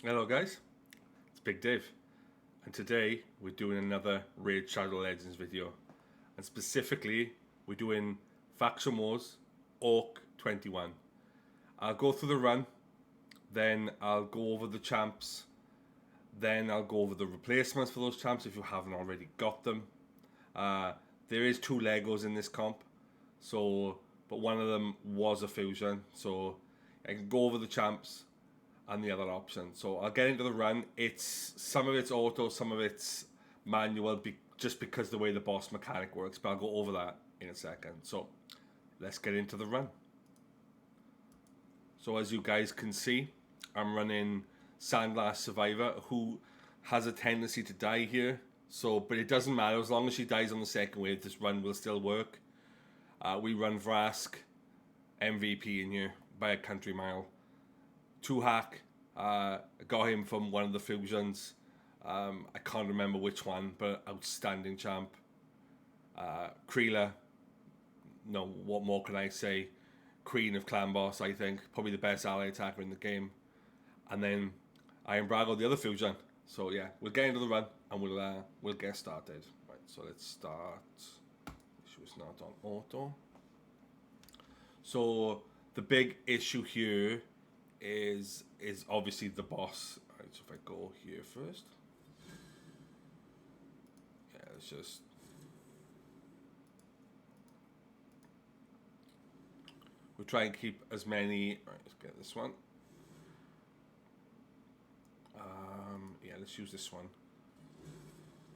Hello guys, it's Big Dave, and today we're doing another Raid Shadow Legends video, and specifically we're doing Faction Wars Orc 21. I'll go through the run, then I'll go over the champs, then I'll go over the replacements for those champs if you haven't already got them. There is 2 Legos in this comp, but one of them was a fusion, so I can go over the champs and the other option. So I'll get into the run. Some of it's auto, some of it's manual, just because the way the boss mechanic works. But I'll go over that in a second. So let's get into the run. So as you guys can see, I'm running Sandlash Survivor, who has a tendency to die here. But it doesn't matter, as long as she dies on the second wave, this run will still work. We run Vrask, MVP in here by a country mile. 2 hack, got him from one of the fusions. I can't remember which one, but outstanding champ. Creela, no, what more can I say? Queen of Clan Boss, I think. Probably the best ally attacker in the game. And then I am Bragga, the other fusion. So yeah, we'll get into the run and we'll get started. Right, so let's start. Issue is not on auto. So the big issue here is obviously the boss. Right, so if I go here first, yeah, let's just we'll try and keep as many. Right, let's get this one. Yeah, let's use this one.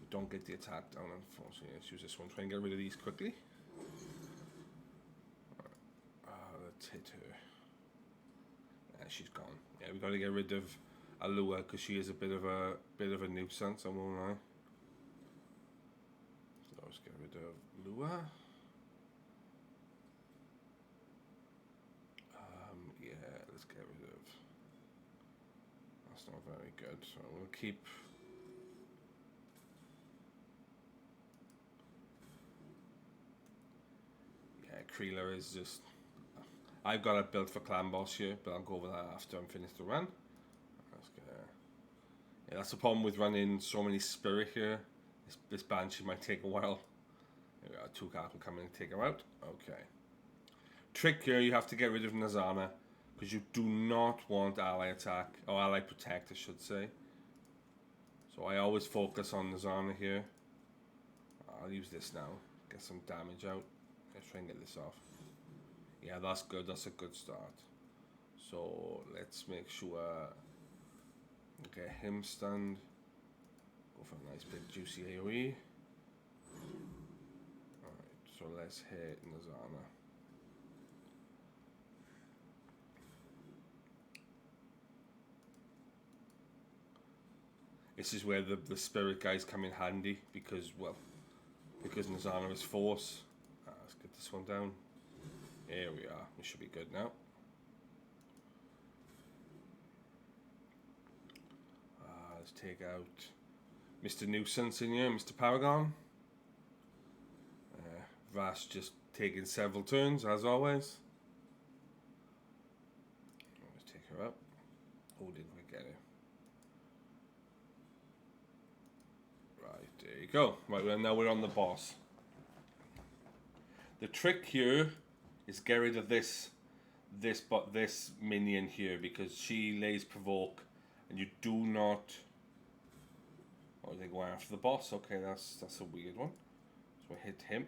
We don't get the attack down, unfortunately. Let's use this one. Try and get rid of these quickly. Let's hit her. Yeah, she's gone. Yeah, we got to get rid of Alua because she is a bit of a nuisance. I won't lie. So let's get rid of Lua. Yeah, let's get rid of. That's not very good. So we'll keep. Yeah, Creela is just. I've got it built for Clan Boss here, but I'll go over that after I'm finished the run. Yeah, that's the problem with running so many spirit here. This Banshee might take a while. There we are, 2 cards will come in and take her out. Okay. Trick here, you have to get rid of Nazana, because you do not want ally attack, or ally protect I should say. So I always focus on Nazana here. I'll use this now, get some damage out. Let's try and get this off. Yeah, that's good, that's a good start. So let's make sure get him stunned. Go for a nice big juicy AoE. Alright, so let's hit Nazana. This is where the spirit guys come in handy because Nazana is force. Let's get this one down. Here we are. We should be good now. Let's take out Mr. Nuisance in here, Mr. Paragon. Vash just taking several turns as always. Let's take her out. Oh, didn't we get her? Right, there you go. Right, well, now we're on the boss. The trick here is get rid of this minion here because she lays provoke, and you do not. Oh, they go after the boss. Okay, that's a weird one. So I hit him.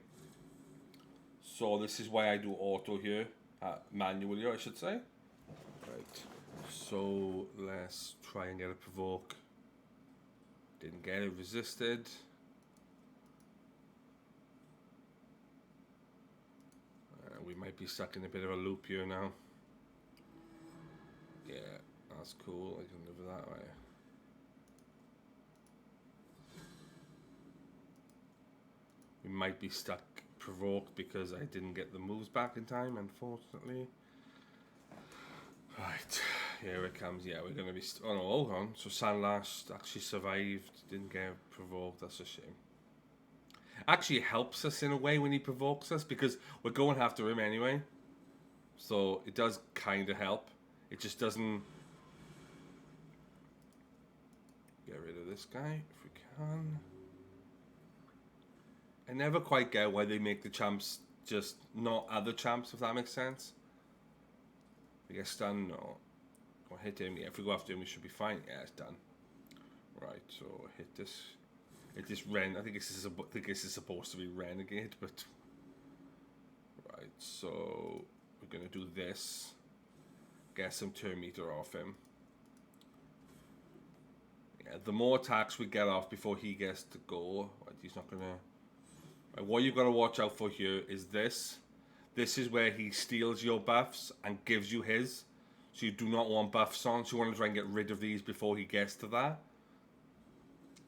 So this is why I do auto here, manually, I should say. Right. So let's try and get a provoke. Didn't get it. Resisted. We might be stuck in a bit of a loop here now. Yeah, that's cool. I can live with that way. We might be stuck provoked because I didn't get the moves back in time, unfortunately. Right, here it comes. Yeah, we're going to be... oh no, hold on. So Sandlash actually survived, didn't get provoked. That's a shame. Actually helps us in a way when he provokes us because we're going after him anyway. So it does kind of help. It just doesn't Get rid of this guy if we can. I never quite get why they make the champs just not other champs, if that makes sense. We get stunned, no. Or hit him, yeah, if we go after him we should be fine. Yeah, it's done. Right, so hit this. Hit this Ren. I think this is supposed to be Renegade, but... Right, so we're going to do this. Get some turn meter off him. Yeah, the more attacks we get off before he gets to go, right, he's not going to... Right, what you've got to watch out for here is this. This is where he steals your buffs and gives you his. So you do not want buffs on, so you want to try and get rid of these before he gets to that.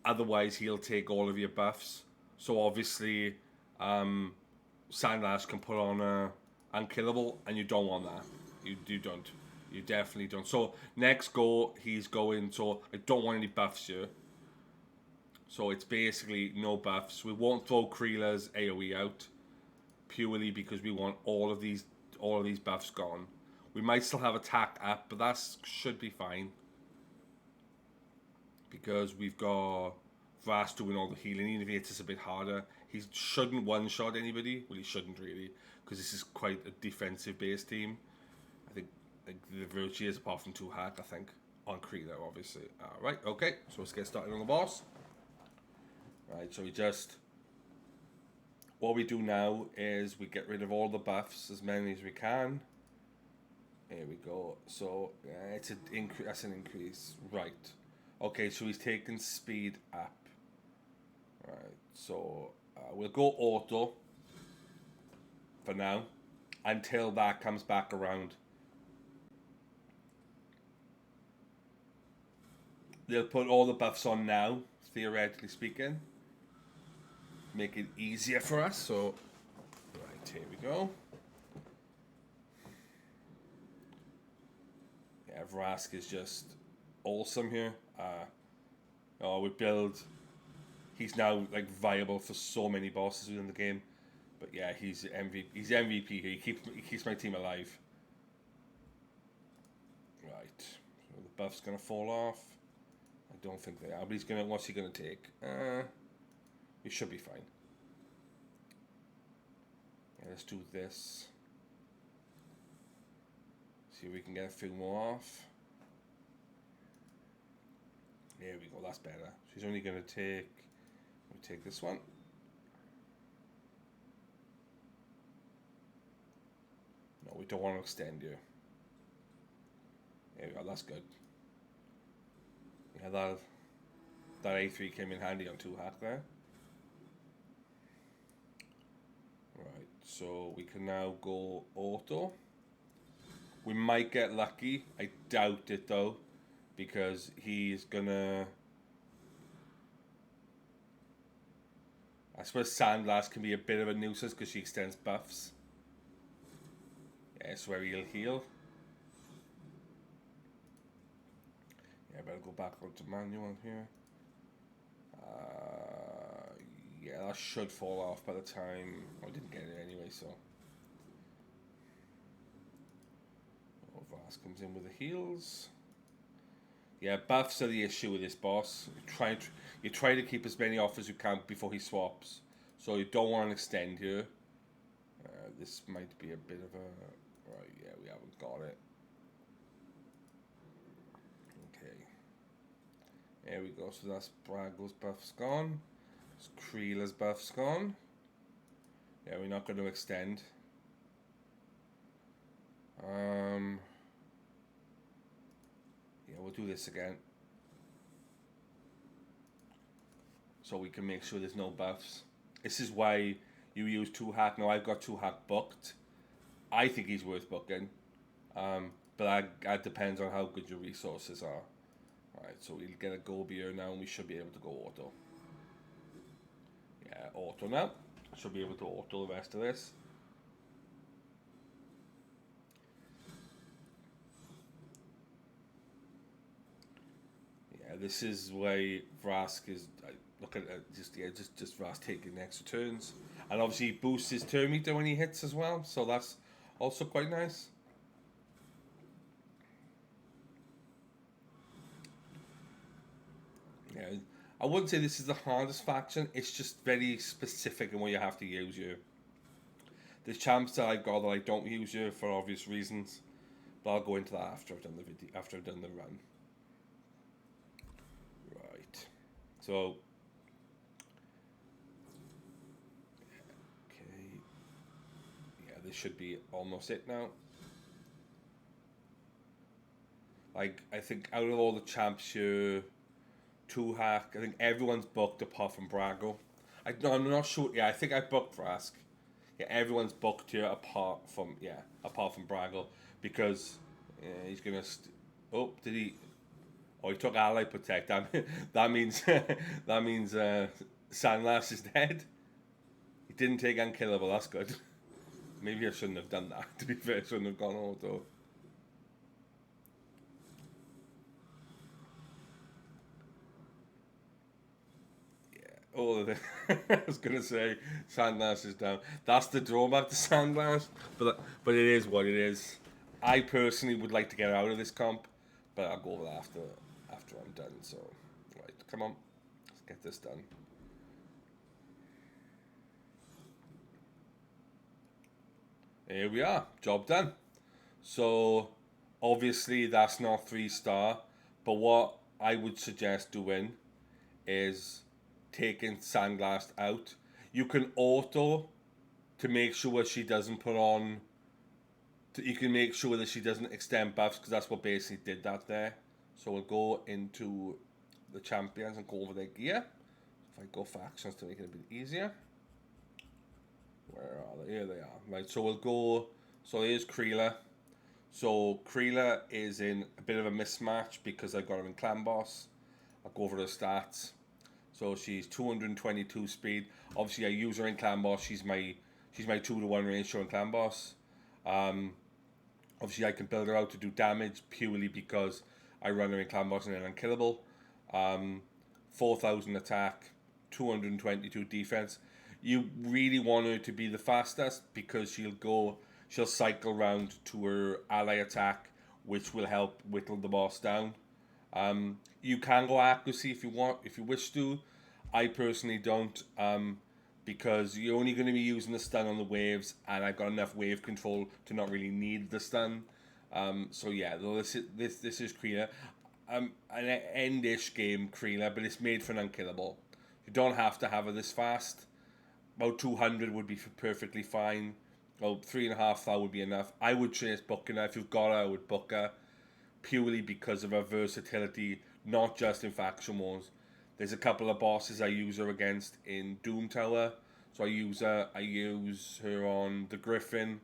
Otherwise, he'll take all of your buffs. So obviously, Sandlash can put on Unkillable, and you don't want that. You don't. You definitely don't. So next go, he's going. So I don't want any buffs here. So it's basically no buffs. We won't throw Creela's AoE out purely because we want all of these buffs gone. We might still have attack up, but that should be fine. Because we've got Vras doing all the healing, even if he hits us a bit harder. He shouldn't one-shot anybody. Well, he shouldn't really, because this is quite a defensive-based team. I think the virtue is apart from 2 hack, I think, on Creela, obviously. Right, okay, so let's get started on the boss. Right, so what we do now is we get rid of all the buffs, as many as we can. Here we go. So, that's an increase. Right. Okay, so he's taking speed up. Right, so we'll go auto for now until that comes back around. They'll put all the buffs on now, theoretically speaking. Make it easier for us, so... Right, here we go. Yeah, Vrask is just awesome here. We build... He's now like viable for so many bosses within the game. But yeah, he's MVP. He's MVP here. He keeps my team alive. Right. So the buff's gonna fall off. I don't think they are, but he's gonna. What's he gonna take? He should be fine. Yeah, let's do this. See if we can get a few more off. There we go. That's better. She's only gonna take. We'll take this one. No, we don't want to extend you. There we go. That's good. Yeah, that A3 came in handy on 2 hack there. Right, so we can now go auto. We might get lucky. I doubt it though, because he's gonna... I suppose Sandlash can be a bit of a nuisance because she extends buffs. Yeah, it's where he'll heal. Yeah, I better go back onto manual here. Yeah, that should fall off by the time... I didn't get it anyway, so... Vras comes in with the heals. Yeah, buffs are the issue with this boss. You try to keep as many off as you can before he swaps. So you don't want to extend here. This might be a bit of a... Right, yeah, we haven't got it. Okay. There we go, so that's Bragga's buff's gone. So Creela's buff's gone. Yeah, we're not going to extend. Yeah, we'll do this again. So we can make sure there's no buffs. This is why you use 2 hack. Now I've got 2 hack booked. I think he's worth booking. But that depends on how good your resources are. Alright, so we'll get a go here now and we should be able to go auto. Yeah, auto now. Should be able to auto the rest of this. Yeah, this is why Vrask is... Look at it, just Vrask taking extra turns. And obviously he boosts his turn meter when he hits as well, so that's also quite nice. Yeah, I wouldn't say this is the hardest faction. It's just very specific in what you have to use here. There's champs that I've got that I don't use here for obvious reasons, but I'll go into that after I've done the video, after I've done the run. Right. So. Okay. Yeah, this should be almost it now. Like, I think out of all the champs here, two hack, I think everyone's booked apart from Bragga. No, I'm not sure. Yeah, I think I booked Rask. Yeah, everyone's booked here apart from Bragga, because he's gonna. Oh, did he? Oh, he took ally protect. That means that means Sandlash is dead. He didn't take unkillable. That's good. Maybe I shouldn't have done that. To be fair, I shouldn't have gone auto. Oh, I was gonna say Sandlash is down. That's the drawback to Sandlash, but it is what it is. I personally would like to get out of this comp, but I'll go over that after I'm done. So, right, come on, let's get this done. Here we are, job done. So, obviously that's not 3-star, but what I would suggest doing is taking Sandglass out. You can auto to make sure she doesn't put on. You can make sure that she doesn't extend buffs, because that's what basically did that there. So we'll go into the champions and go over their gear. If I go factions to make it a bit easier. Where are they? Here they are. Right, so we'll go. So here's Creela. So Creela is in a bit of a mismatch because I got her in Clan Boss. I'll go over her stats. So she's 222 speed. Obviously, I use her in Clan Boss. She's my 2-to-1 ratio in Clan Boss. Obviously, I can build her out to do damage purely because I run her in Clan Boss and then unkillable. 4,000 attack, 222 defense. You really want her to be the fastest because she'll cycle round to her ally attack, which will help whittle the boss down. You can go accuracy if you wish to. I personally don't, because you're only going to be using the stun on the waves, and I've got enough wave control to not really need the stun. So yeah, this is Creela. An endish game Creela, but it's made for an unkillable. You don't have to have her this fast. About 200 would be perfectly fine. Well, 3.5 would be enough. I would chase booking her. If you've got her, I would book her, purely because of her versatility, not just in faction wars. There's a couple of bosses I use her against in Doom Tower. So I use her on the Griffin,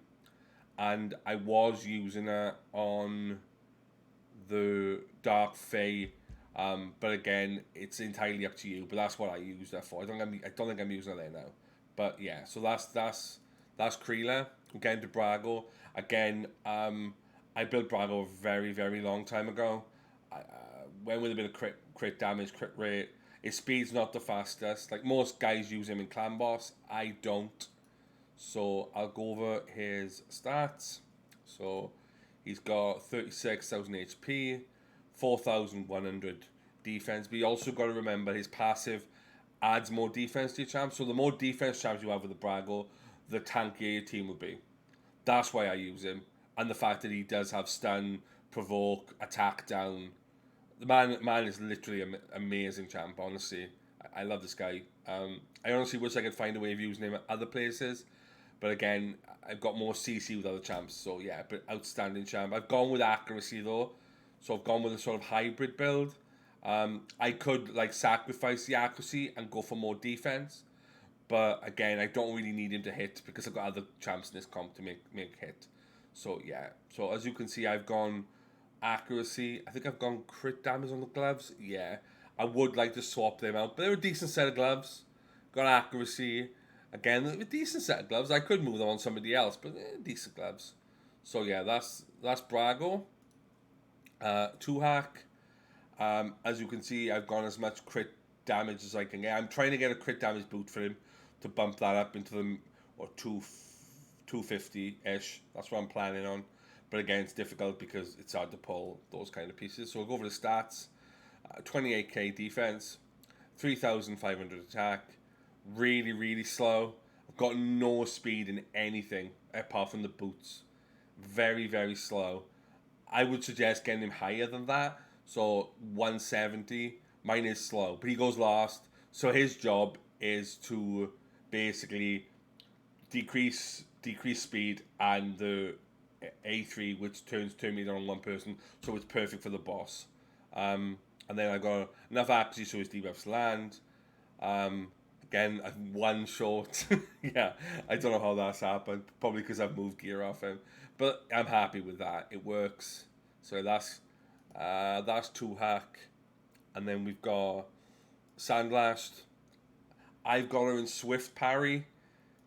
and I was using her on the Dark Fae. But again, it's entirely up to you. But that's what I use her for. I don't think I'm using her there now. But yeah, so that's Creela. Again, to Bragga. Again, I built Bragga a very, very long time ago. I went with a bit of crit damage, crit rate. His speed's not the fastest. Like most guys use him in Clan Boss. I don't. So I'll go over his stats. So he's got 36,000 HP, 4,100 defense. But you also got to remember his passive adds more defense to your champ. So the more defense champs you have with the Bragga, the tankier your team will be. That's why I use him. And the fact that he does have stun, provoke, attack down. The man is literally an amazing champ, honestly. I love this guy. I honestly wish I could find a way of using him at other places. But again, I've got more CC with other champs. So yeah, but outstanding champ. I've gone with accuracy though. So I've gone with a sort of hybrid build. I could like sacrifice the accuracy and go for more defense. But again, I don't really need him to hit because I've got other champs in this comp to make hit. So yeah. So as you can see, I've gone accuracy. I think I've gone crit damage on the gloves. Yeah. I would like to swap them out. But they're a decent set of gloves. Got accuracy. Again, a decent set of gloves. I could move them on somebody else, but decent gloves. So yeah, that's Bragga. 2-hack. As you can see, I've gone as much crit damage as I can get. I'm trying to get a crit damage boot for him to bump that up into the 250-ish. That's what I'm planning on. But again, it's difficult because it's hard to pull those kind of pieces. So we'll go over the stats. 28k defense, 3,500 attack. Really, really slow. I've got no speed in anything apart from the boots. Very, very slow. I would suggest getting him higher than that. So 170. Mine is slow, but he goes last. So his job is to basically decrease speed and the A3, which turn meter on one person, so it's perfect for the boss. And then I got enough accuracy so his debuffs land. Again, I've one short. Yeah, I don't know how that's happened. Probably because I've moved gear off him, but I'm happy with that. It works. So that's 2 hack, and then we've got Sandblast. I've got her in Swift Parry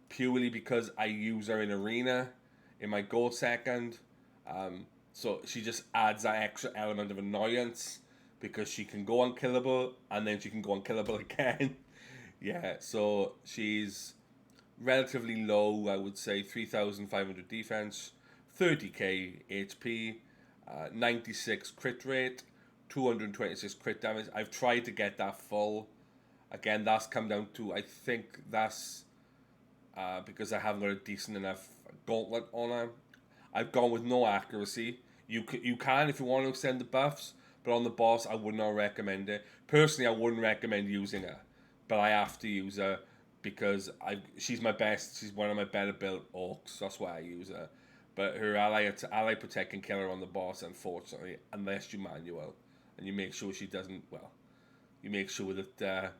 purely because I use her in Arena in my go second. So she just adds that extra element of annoyance because she can go unkillable and then she can go unkillable again. Yeah, so she's relatively low, I would say 3,500 defense, 30k HP, 96 crit rate, 226 crit damage. I've tried to get that full. Again, that's come down to, I think that's because I haven't got a decent enough gauntlet on her. I've gone with no accuracy. You can if you want to extend the buffs, but on the boss, I would not recommend it. Personally, I wouldn't recommend using her, but I have to use her because she's my best. She's one of my better built orcs. That's why I use her. But her ally protect can kill her on the boss, unfortunately, unless you manual and you make sure she doesn't. Well, you make sure that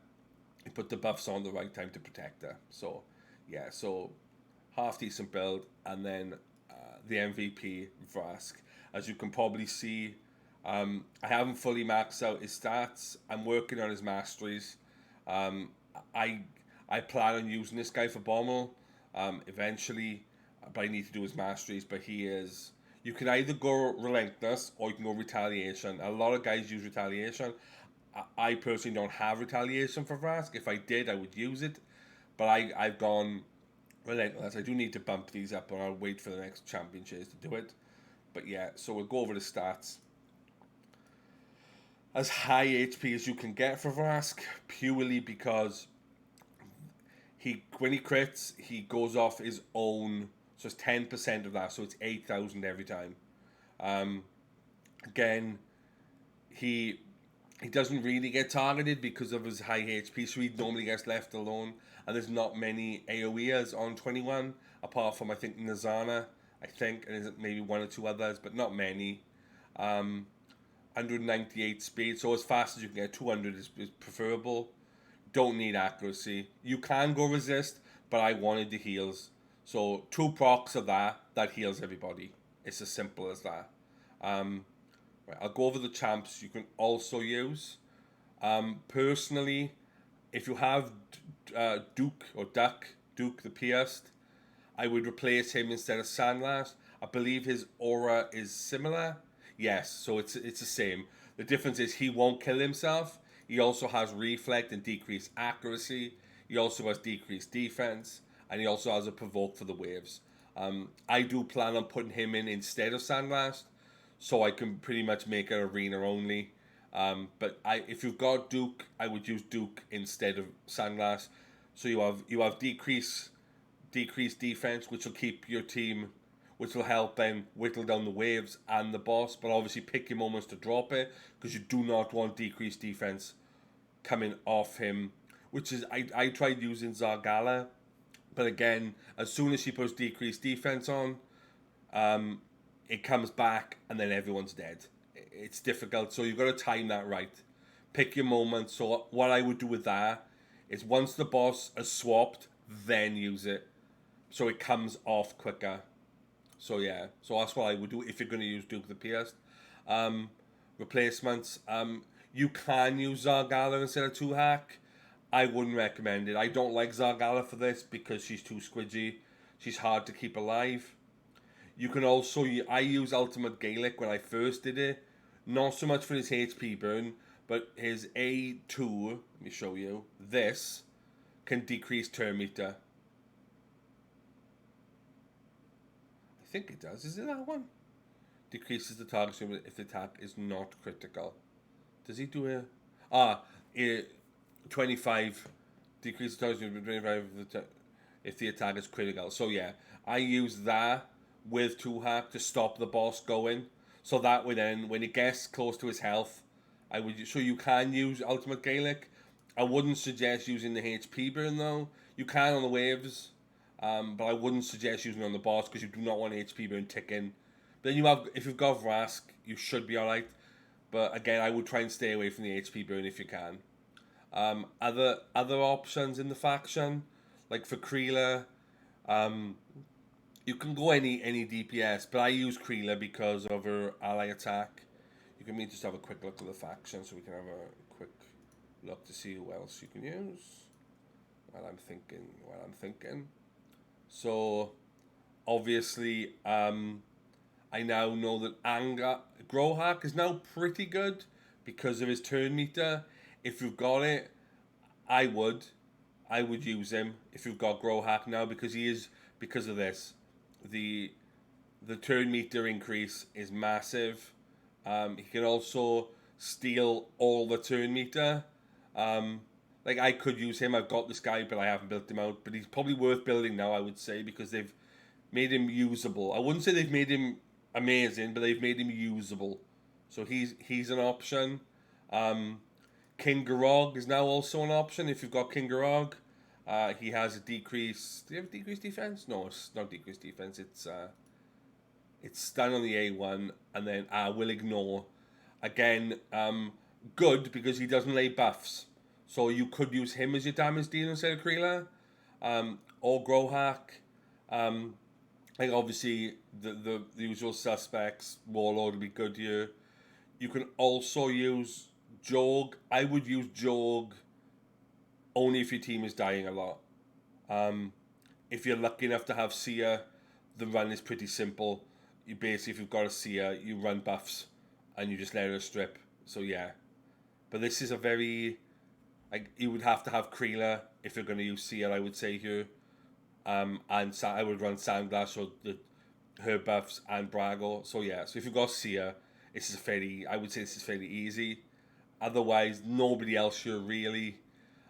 you put the buffs on the right time to protect her. So, yeah, so half decent build, and then the MVP Vrask. As you can probably see, I haven't fully maxed out his stats. I'm working on his masteries. Um, I I plan on using this guy for Bommel eventually, but I need to do his masteries. But he is. You can either go Relentless or you can go Retaliation. A lot of guys use Retaliation. I personally don't have Retaliation for Vrask. If I did, I would use it. But I've gone Relentless. I do need to bump these up, but I'll wait for the next championships to do it. But yeah, so we'll go over the stats. As high HP as you can get for Vrask, purely because when he crits, he goes off his own, so it's 10% of that, so it's 8,000 every time. Again, he doesn't really get targeted because of his high HP, so he normally gets left alone. And there's not many AoEers on 21, apart from I think Nazana, and maybe one or two others, but not many. 198 speed, so as fast as you can get. 200 is preferable. Don't need accuracy. You can go resist, but I wanted the heals. So 2 procs of that heals everybody. It's as simple as that. Right, I'll go over the champs you can also use. Personally, if you have Duke the Pierced, I would replace him instead of Sandlast. I believe his aura is similar. Yes, so it's the same. The difference is he won't kill himself. He also has reflect and decreased accuracy. He also has decreased defense, and he also has a provoke for the waves. I do plan on putting him in instead of Sandlast, so I can pretty much make it arena only. But if you've got Duke, I would use Duke instead of Sandglass. So you have decreased defense, which will keep your team, which will help them whittle down the waves and the boss. But obviously pick your moments to drop it, because you do not want decreased defense coming off him. Which is I tried using Zargala, but again, as soon as she puts decreased defense on, it comes back and then everyone's dead. It's difficult, so you've got to time that right. Pick your moment. So what I would do with that is once the boss has swapped, then use it, so it comes off quicker. So yeah, so that's what I would do if you're going to use Duke the Pierced. Replacements. You can use Zargala instead of 2-hack. I wouldn't recommend it. I don't like Zargala for this because she's too squidgy. She's hard to keep alive. You can also, I use Ultimate Gaelic when I first did it. Not so much for his HP burn, but his A2, let me show you, this can decrease turn meter. I think it does. Is it that one? Decreases the target if the attack is not critical. Does he do a... 25 decrease the total 25 if the attack is critical. So yeah, I use that with 2-hack to stop the boss going. So that way then, when it gets close to his health, I would. So you can use Ultimate Gaelic. I wouldn't suggest using the HP burn though. You can on the waves, but I wouldn't suggest using it on the boss because you do not want HP burn ticking. But then you have, if you've got Vrask, you should be alright. But again, I would try and stay away from the HP burn if you can. Other options in the faction, like for Creela, you can go any DPS, but I use Creela because of her ally attack. You can just have a quick look at the faction, so we can have a quick look to see who else you can use. While I'm thinking. So, obviously, I now know that Grohak is now pretty good because of his turn meter. If you've got it, I would use him if you've got Grohak now because of this. The turn meter increase is massive. He can also steal all the turn meter. Like I could use him. I've got this guy, but I haven't built him out. But he's probably worth building now, I would say, because they've made him usable. I wouldn't say they've made him amazing, but they've made him usable. So he's an option. King Garog is now also an option if you've got King Garog. He has a decrease. Do you have decreased defense? No, it's not decreased defense. It's stun on the A1 and then will ignore. Again, good because he doesn't lay buffs. So you could use him as your damage dealer instead of Creela. Or Grohak. Like obviously the usual suspects. Warlord would be good here. You can also use Jorg. I would use Jorg only if your team is dying a lot. If you're lucky enough to have Seer, the run is pretty simple. You basically, if you've got a Seer, you run buffs and you just let her strip. So yeah. But this is a very, like, you would have to have Creela if you're going to use Seer, I would say here. And I would run Sandglass or her buffs and Bragga. So yeah, so if you've got Seer, I would say this is fairly easy. Otherwise, nobody else here really.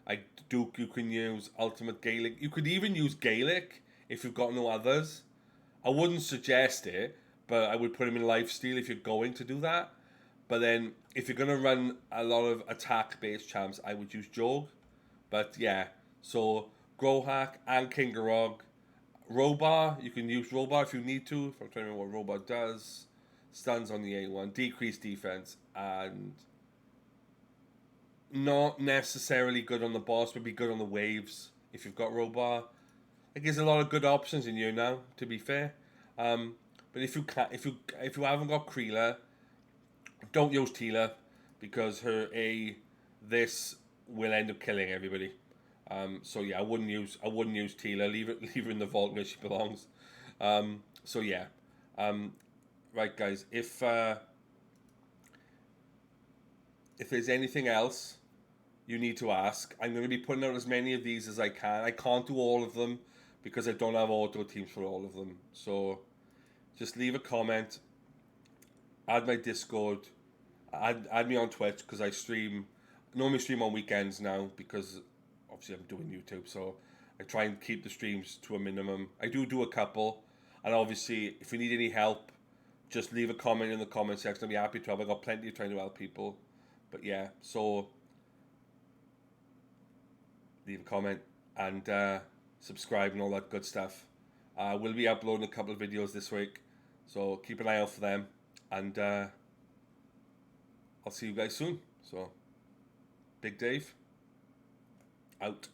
Like Duke, you can use Ultimate Gaelic. You could even use Gaelic if you've got no others. I wouldn't suggest it, but I would put him in lifesteal if you're going to do that. But then, if you're going to run a lot of attack-based champs, I would use Jorg. But yeah, so Grohak and King Garog. Robar, you can use Robar if you need to. If I'm trying to remember what Robar does. Stuns on the A1, decreased defense, and not necessarily good on the boss, but be good on the waves if you've got Robar. Like there's a lot of good options in here now, to be fair. But if you haven't got Creela, don't use Tila because this will end up killing everybody. So yeah, I wouldn't use Tila. Leave her in the vault where she belongs. So yeah. Right guys, if there's anything else you need to ask, I'm going to be putting out as many of these as I can. I can't do all of them because I don't have auto teams for all of them. So just leave a comment, add my Discord, add me on Twitch because I normally stream on weekends now because obviously I'm doing YouTube. So I try and keep the streams to a minimum. I do a couple, and obviously if you need any help, just leave a comment in the comment section. I'll be happy to help. I got plenty of trying to help people. But yeah, so leave a comment and subscribe and all that good stuff. We'll be uploading a couple of videos this week, so keep an eye out for them. And I'll see you guys soon. So, Big Dave, out.